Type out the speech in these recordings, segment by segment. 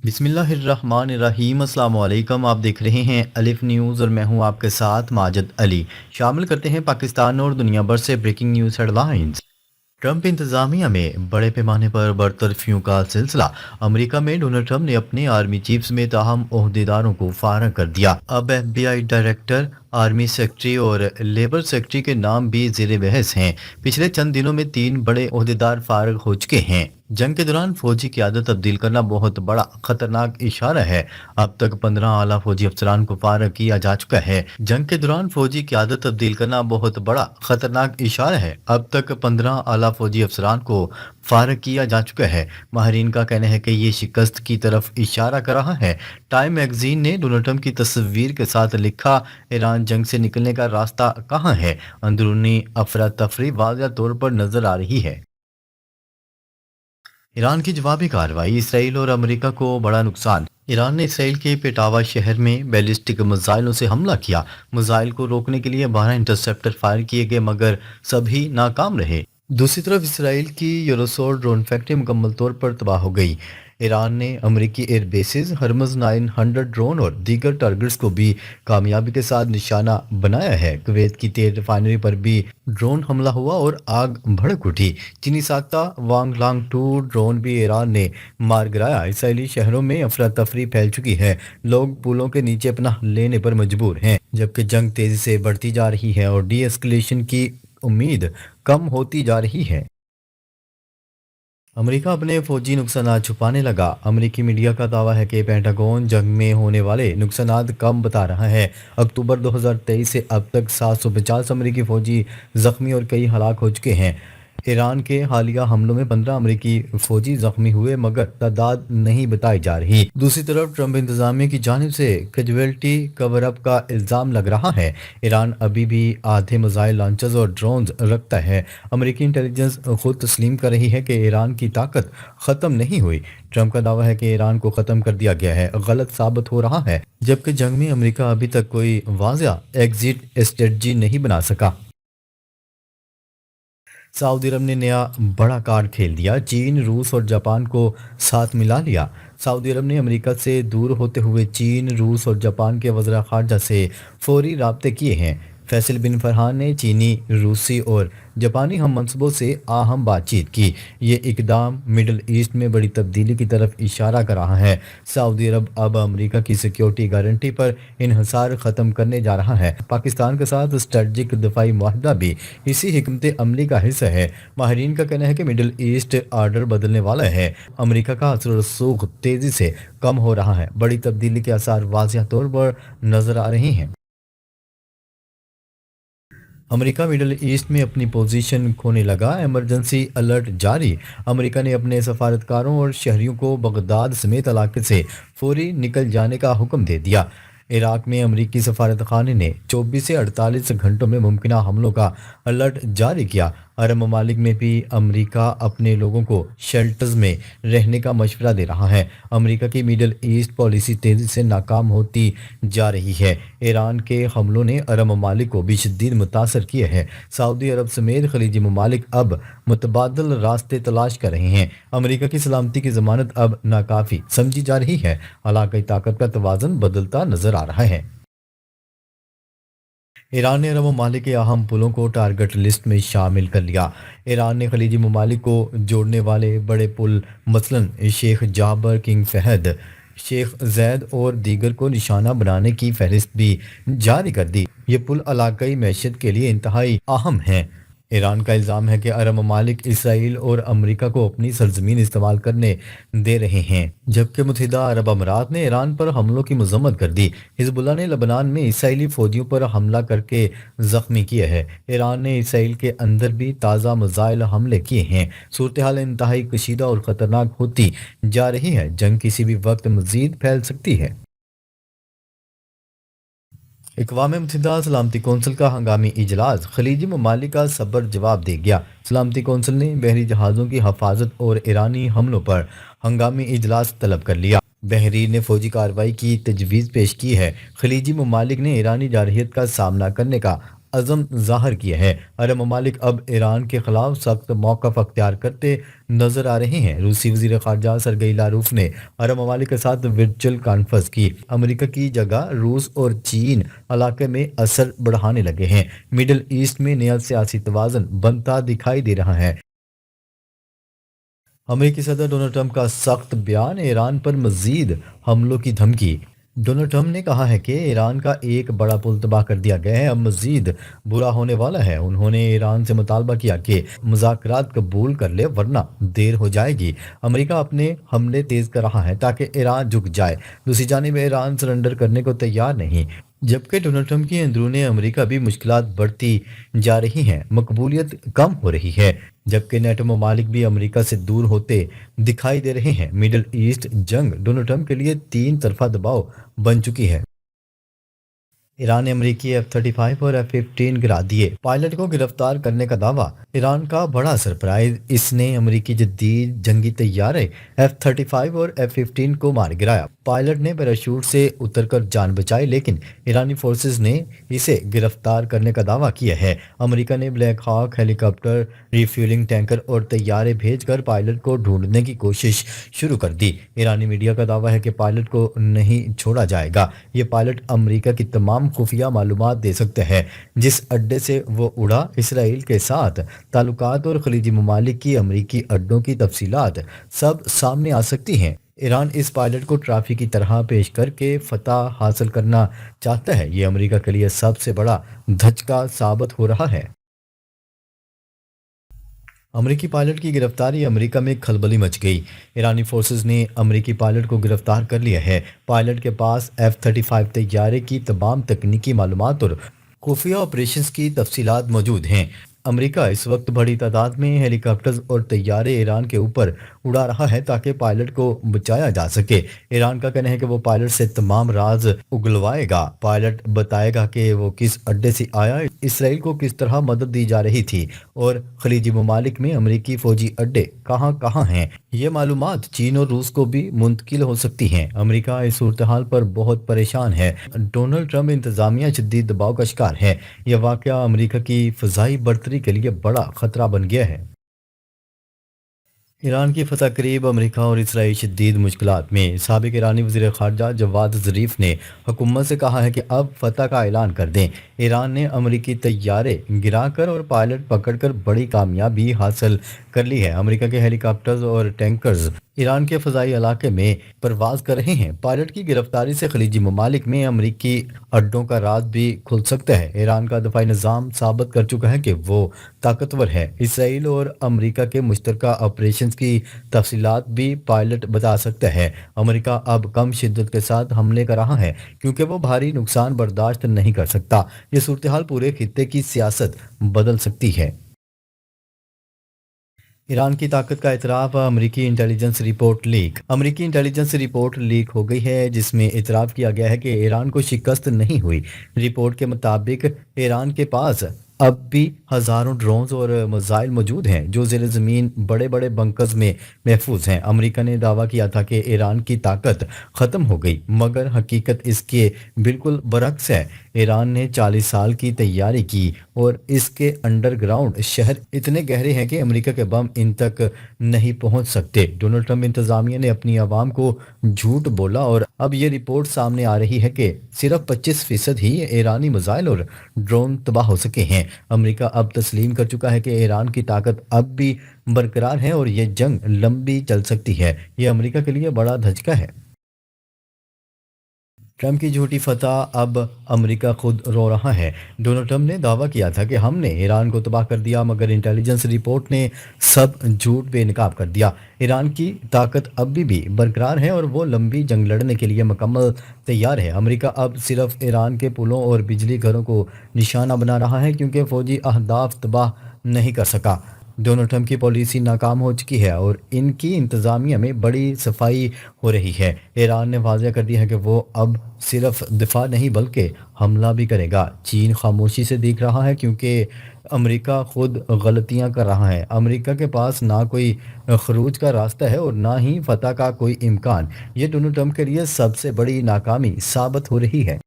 بسم اللہ الرحمن الرحیم، السلام علیکم۔ آپ دیکھ رہے ہیں الف نیوز اور میں ہوں آپ کے ساتھ ماجد علی۔ شامل کرتے ہیں پاکستان اور دنیا بھر سے breaking news head lines. Trump انتظامیہ میں بڑے پیمانے پر برطرفیوں کا سلسلہ۔ امریکہ میں ڈونلڈ ٹرمپ نے اپنے آرمی چیف سمیت اہم عہدیداروں کو فارغ کر دیا۔ اب ایف بی آئی ڈائریکٹر، آرمی سیکرٹری اور لیبر سیکرٹری کے نام بھی زیر بحث ہیں۔ پچھلے چند دنوں میں 3 بڑے عہدیدار فارغ ہو چکے ہیں۔ جنگ کے دوران فوجی قیادت تبدیل کرنا بہت بڑا خطرناک اشارہ ہے۔ اب تک 15 اعلیٰ فوجی افسران کو فارغ کیا جا چکا ہے۔ جنگ کے دوران فوجی قیادت تبدیل کرنا بہت بڑا خطرناک اشارہ ہے۔ اب تک 15 اعلیٰ فوجی افسران کو فارغ کیا جا چکا ہے۔ ماہرین کا کہنا ہے کہ یہ شکست کی طرف اشارہ کر رہا ہے۔ ٹائم میگزین نے ڈونلڈ ٹرمپ کی تصویر کے ساتھ لکھا، ایران جنگ سے نکلنے کا راستہ کہاں ہے؟ اندرونی افراتفری واضح طور پر نظر آ رہی ہے۔ ایران کی جوابی کارروائی، اسرائیل اور امریکہ کو بڑا نقصان۔ ایران نے اسرائیل کے پیٹاوا شہر میں بیلسٹک میزائلوں سے حملہ کیا۔ میزائل کو روکنے کے لیے 12 انٹرسیپٹر فائر کیے گئے مگر سبھی ناکام رہے۔ دوسری طرف اسرائیل کی یوروسول ڈرون فیکٹری مکمل طور پر تباہ ہو گئی۔ ایران نے امریکی ایئر بیسز، ہرمز 900 ڈرون اور دیگر ٹارگٹس کو بھی کامیابی کے ساتھ نشانہ بنایا ہے۔ کویت کی تیل ریفائنری پر بھی ڈرون حملہ ہوا اور آگ بھڑک اٹھی۔ چینی ساختہ وانگ لانگ 2 ڈرون بھی ایران نے مار گرایا۔ اسرائیلی شہروں میں افراتفری پھیل چکی ہے۔ لوگ پلوں کے نیچے پناہ لینے پر مجبور ہیں، جبکہ جنگ تیزی سے بڑھتی جا رہی ہے اور ڈی ایسکلیشن کی امید کم ہوتی جا رہی ہے۔ امریکہ اپنے فوجی نقصانات چھپانے لگا۔ امریکی میڈیا کا دعویٰ ہے کہ پینٹاگون جنگ میں ہونے والے نقصانات کم بتا رہا ہے۔ اکتوبر 2023 سے اب تک 750 امریکی فوجی زخمی اور کئی ہلاک ہو چکے ہیں۔ ایران کے حالیہ حملوں میں 15 امریکی فوجی زخمی ہوئے مگر تعداد نہیں بتائی جا رہی۔ دوسری طرف ٹرمپ انتظامیہ کی جانب سے کیجویلٹی کور اپ کا الزام لگ رہا ہے۔ ایران ابھی بھی آدھے میزائل لانچرز اور ڈرونز رکھتا ہے۔ امریکی انٹیلیجنس خود تسلیم کر رہی ہے کہ ایران کی طاقت ختم نہیں ہوئی۔ ٹرمپ کا دعویٰ ہے کہ ایران کو ختم کر دیا گیا ہے، غلط ثابت ہو رہا ہے، جبکہ جنگ میں امریکہ ابھی تک کوئی واضح ایگزٹ اسٹریٹجی نہیں بنا سکا۔ سعودی عرب نے نیا بڑا کارڈ کھیل دیا، چین، روس اور جاپان کو ساتھ ملا لیا۔ سعودی عرب نے امریکہ سے دور ہوتے ہوئے چین، روس اور جاپان کے وزراء خارجہ سے فوری رابطے کیے ہیں۔ فیصل بن فرحان نے چینی، روسی اور جاپانی ہم منصبوں سے اہم بات چیت کی۔ یہ اقدام مڈل ایسٹ میں بڑی تبدیلی کی طرف اشارہ کر رہا ہے۔ سعودی عرب اب امریکہ کی سیکیورٹی گارنٹی پر انحصار ختم کرنے جا رہا ہے۔ پاکستان کے ساتھ اسٹریٹجک دفاعی معاہدہ بھی اسی حکمت عملی کا حصہ ہے۔ ماہرین کا کہنا ہے کہ مڈل ایسٹ آرڈر بدلنے والا ہے۔ امریکہ کا اثر و رسوخ تیزی سے کم ہو رہا ہے۔ بڑی تبدیلی کے آثار واضح طور پر نظر آ رہے ہیں۔ امریکہ مڈل ایسٹ میں اپنی پوزیشن کھونے لگا، ایمرجنسی الرٹ جاری۔ امریکہ نے اپنے سفارتکاروں اور شہریوں کو بغداد سمیت علاقے سے فوری نکل جانے کا حکم دے دیا۔ عراق میں امریکی سفارتخانے نے 24 سے 48 گھنٹوں میں ممکنہ حملوں کا الرٹ جاری کیا۔ عرب ممالک میں بھی امریکہ اپنے لوگوں کو شیلٹرز میں رہنے کا مشورہ دے رہا ہے۔ امریکہ کی مڈل ایسٹ پالیسی تیزی سے ناکام ہوتی جا رہی ہے۔ ایران کے حملوں نے عرب ممالک کو بھی شدید متاثر کیا ہے۔ سعودی عرب سمیت خلیجی ممالک اب متبادل راستے تلاش کر رہے ہیں۔ امریکہ کی سلامتی کی ضمانت اب ناکافی سمجھی جا رہی ہے۔ علاقائی طاقت کا توازن بدلتا نظر آ رہا ہے۔ ایران نے عرب ممالک کے اہم پلوں کو ٹارگٹ لسٹ میں شامل کر لیا۔ ایران نے خلیجی ممالک کو جوڑنے والے بڑے پل مثلاً شیخ جابر، کنگ فہد، شیخ زید اور دیگر کو نشانہ بنانے کی فہرست بھی جاری کر دی۔ یہ پل علاقائی معیشت کے لیے انتہائی اہم ہیں۔ ایران کا الزام ہے کہ عرب ممالک اسرائیل اور امریکہ کو اپنی سرزمین استعمال کرنے دے رہے ہیں، جبکہ متحدہ عرب امارات نے ایران پر حملوں کی مذمت کر دی۔ حزب اللہ نے لبنان میں اسرائیلی فوجیوں پر حملہ کر کے زخمی کیا ہے۔ ایران نے اسرائیل کے اندر بھی تازہ میزائل حملے کیے ہیں۔ صورتحال انتہائی کشیدہ اور خطرناک ہوتی جا رہی ہے۔ جنگ کسی بھی وقت مزید پھیل سکتی ہے۔ اقوام متحدہ سلامتی کونسل کا ہنگامی اجلاس، خلیجی ممالک کا صبر جواب دے گیا۔ سلامتی کونسل نے بحری جہازوں کی حفاظت اور ایرانی حملوں پر ہنگامی اجلاس طلب کر لیا۔ بحرین نے فوجی کارروائی کی تجویز پیش کی ہے۔ خلیجی ممالک نے ایرانی جارحیت کا سامنا کرنے کا عزم ظاہر کیا ہے۔ عرب ممالک اب ایران کے خلاف سخت موقف اختیار کرتے نظر آ رہے ہیں۔ روسی وزیر خارجہ سرگئی لاروف نے عرب ممالک کے ساتھ ورچوئل کانفرنس کی۔ امریکہ کی جگہ روس اور چین علاقے میں اثر بڑھانے لگے ہیں۔ مڈل ایسٹ میں نیا سیاسی توازن بنتا دکھائی دے رہا ہے۔ امریکی صدر ڈونلڈ ٹرمپ کا سخت بیان، ایران پر مزید حملوں کی دھمکی۔ ڈونلڈ ٹرمپ نے کہا ہے کہ ایران کا ایک بڑا پل تباہ کر دیا گیا ہے، اب مزید برا ہونے والا ہے۔ انہوں نے ایران سے مطالبہ کیا کہ مذاکرات قبول کر لے ورنہ دیر ہو جائے گی۔ امریکہ اپنے حملے تیز کر رہا ہے تاکہ ایران جھک جائے۔ دوسری جانب ایران سرنڈر کرنے کو تیار نہیں، جبکہ ڈونلڈ ٹرمپ کی اندرون امریکہ بھی مشکلات بڑھتی جا رہی ہیں، مقبولیت کم ہو رہی ہے، جبکہ نیٹو ممالک بھی امریکہ سے دور ہوتے دکھائی دے رہے ہیں۔ مڈل ایسٹ جنگ ڈونلڈ ٹرمپ کے لیے تین طرفہ دباؤ بن چکی ہے۔ ایران نے امریکی F-35 اور F-15 گرا دیے، پائلٹ کو گرفتار کرنے کا دعویٰ۔ ایران کا بڑا سرپرائز، اس نے امریکی جدید جنگی طیارے F-35 اور F-15 کو مار گرایا۔ پائلٹ نے پیراشوٹ سے اتر کر جان بچائی، لیکن ایرانی فورسز نے اسے گرفتار کرنے کا دعویٰ کیا ہے۔ امریکہ نے بلیک ہاک ہیلی کاپٹر، ریفیولنگ ٹینکر اور طیارے بھیج کر پائلٹ کو ڈھونڈنے کی کوشش شروع کر دی۔ ایرانی میڈیا کا دعویٰ ہے کہ پائلٹ کو نہیں چھوڑا جائے گا۔ یہ پائلٹ امریکہ کی تمام خفیہ معلومات دے سکتے ہیں۔ جس اڈے سے وہ اڑا، اسرائیل کے ساتھ تعلقات اور خلیجی ممالک کی امریکی اڈوں کی تفصیلات سب سامنے آ سکتی ہیں۔ ایران اس پائلٹ کو ٹرافی کی طرح پیش کر کے فتح حاصل کرنا چاہتا ہے۔ یہ امریکہ کے لیے سب سے بڑا دھچکا ثابت ہو رہا ہے۔ امریکی پائلٹ کی گرفتاری، امریکہ میں کھلبلی مچ گئی۔ ایرانی فورسز نے امریکی پائلٹ کو گرفتار کر لیا ہے۔ پائلٹ کے پاس F-35 طیارے کی تمام تکنیکی معلومات اور خفیہ آپریشنز کی تفصیلات موجود ہیں۔ امریکہ اس وقت بڑی تعداد میں ہیلی کاپٹرز اور طیارے ایران کے اوپر اڑا رہا ہے تاکہ پائلٹ کو بچایا جا سکے۔ ایران کا کہنا ہے کہ وہ پائلٹ سے تمام راز اگلوائے گا۔ پائلٹ بتائے گا کہ وہ کس اڈے سے آیا، اسرائیل کو کس طرح مدد دی جا رہی تھی اور خلیجی ممالک میں امریکی فوجی اڈے کہاں کہاں ہیں۔ یہ معلومات چین اور روس کو بھی منتقل ہو سکتی ہیں۔ امریکہ اس صورتحال پر بہت پریشان ہے۔ ڈونلڈ ٹرمپ انتظامیہ شدید دباؤ کا شکار ہے۔ یہ واقعہ امریکہ کی فضائی برتری کے لیے بڑا خطرہ بن گیا ہے۔ ایران کی فتح قریب، امریکہ اور اسرائیل شدید مشکلات میں۔ سابق ایرانی وزیر خارجہ جواد ظریف نے حکومت سے کہا ہے کہ اب فتح کا اعلان کر دیں۔ ایران نے امریکی طیارے گرا کر اور پائلٹ پکڑ کر بڑی کامیابی حاصل کر لی ہے۔ امریکہ کے ہیلی کاپٹرز اور ٹینکرز ایران کے فضائی علاقے میں پرواز کر رہے ہیں۔ پائلٹ کی گرفتاری سے خلیجی ممالک میں امریکی اڈوں کا راز بھی کھل سکتا ہے۔ ایران کا دفاعی نظام ثابت کر چکا ہے کہ وہ طاقتور ہے۔ اسرائیل اور امریکہ کے مشترکہ آپریشنز کی تفصیلات بھی پائلٹ بتا سکتا ہے۔ امریکہ اب کم شدت کے ساتھ حملے کر رہا ہے کیونکہ وہ بھاری نقصان برداشت نہیں کر سکتا۔ یہ صورتحال پورے خطے کی سیاست بدل سکتی ہے۔ ایران کی طاقت کا اعتراف، امریکی انٹیلیجنس رپورٹ لیک۔ امریکی انٹیلیجنس رپورٹ لیک ہو گئی ہے جس میں اعتراف کیا گیا ہے کہ ایران کو شکست نہیں ہوئی۔ رپورٹ کے مطابق ایران کے پاس اب بھی ہزاروں ڈرونز اور میزائل موجود ہیں جو زیر زمین بڑے بڑے بنکرز میں محفوظ ہیں۔ امریکہ نے دعویٰ کیا تھا کہ ایران کی طاقت ختم ہو گئی، مگر حقیقت اس کے بالکل برعکس ہے۔ ایران نے 40 سال کی تیاری کی اور اس کے انڈر گراؤنڈ شہر اتنے گہرے ہیں کہ امریکہ کے بم ان تک نہیں پہنچ سکتے۔ ڈونلڈ ٹرمپ انتظامیہ نے اپنی عوام کو جھوٹ بولا اور اب یہ رپورٹ سامنے آ رہی ہے کہ صرف 25% ہی ایرانی میزائل اور ڈرون تباہ ہو سکے ہیں۔ امریکہ اب تسلیم کر چکا ہے کہ ایران کی طاقت اب بھی برقرار ہے اور یہ جنگ لمبی چل سکتی ہے۔ یہ امریکہ کے لیے بڑا دھچکا ہے۔ ٹرمپ کی جھوٹی فتح، اب امریکہ خود رو رہا ہے۔ ڈونلڈ ٹرمپ نے دعویٰ کیا تھا کہ ہم نے ایران کو تباہ کر دیا، مگر انٹیلیجنس رپورٹ نے سب جھوٹ بے نقاب کر دیا۔ ایران کی طاقت اب بھی برقرار ہے اور وہ لمبی جنگ لڑنے کے لیے مکمل تیار ہے۔ امریکہ اب صرف ایران کے پلوں اور بجلی گھروں کو نشانہ بنا رہا ہے کیونکہ فوجی اہداف تباہ نہیں کر سکا۔ ڈونلڈ ٹرمپ کی پالیسی ناکام ہو چکی ہے اور ان کی انتظامیہ میں بڑی صفائی ہو رہی ہے۔ ایران نے واضح کر دیا ہے کہ وہ اب صرف دفاع نہیں بلکہ حملہ بھی کرے گا۔ چین خاموشی سے دیکھ رہا ہے کیونکہ امریکہ خود غلطیاں کر رہا ہے۔ امریکہ کے پاس نہ کوئی خروج کا راستہ ہے اور نہ ہی فتح کا کوئی امکان۔ یہ ڈونلڈ ٹرمپ کے لیے سب سے بڑی ناکامی ثابت ہو رہی ہے۔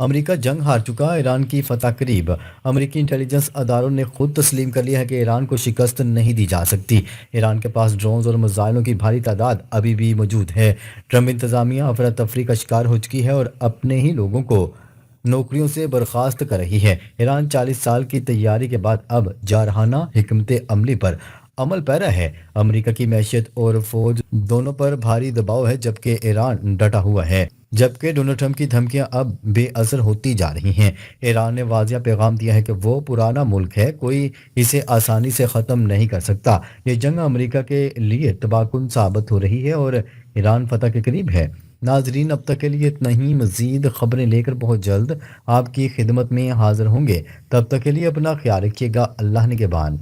امریکہ جنگ ہار چکا، ایران کی فتح قریب۔ امریکی انٹیلیجنس اداروں نے خود تسلیم کر لیا ہے کہ ایران کو شکست نہیں دی جا سکتی۔ ایران کے پاس ڈرونز اور میزائلوں کی بھاری تعداد ابھی بھی موجود ہے۔ ٹرمپ انتظامیہ افراتفری کا شکار ہو چکی ہے اور اپنے ہی لوگوں کو نوکریوں سے برخاست کر رہی ہے۔ ایران 40 سال کی تیاری کے بعد اب جارحانہ حکمت عملی پر عمل پیرا ہے۔ امریکہ کی معیشت اور فوج دونوں پر بھاری دباؤ ہے، جبکہ ایران ڈٹا ہوا ہے۔ جبکہ ڈونلڈ ٹرمپ کی دھمکیاں اب بے اثر ہوتی جا رہی ہیں۔ ایران نے واضح پیغام دیا ہے کہ وہ پرانا ملک ہے، کوئی اسے آسانی سے ختم نہیں کر سکتا۔ یہ جنگ امریکہ کے لیے تباہ کن ثابت ہو رہی ہے اور ایران فتح کے قریب ہے۔ ناظرین، اب تک کے لیے اتنا ہی۔ مزید خبریں لے کر بہت جلد آپ کی خدمت میں حاضر ہوں گے۔ تب تک کے لیے اپنا خیال رکھیے گا۔ اللہ نگہبان۔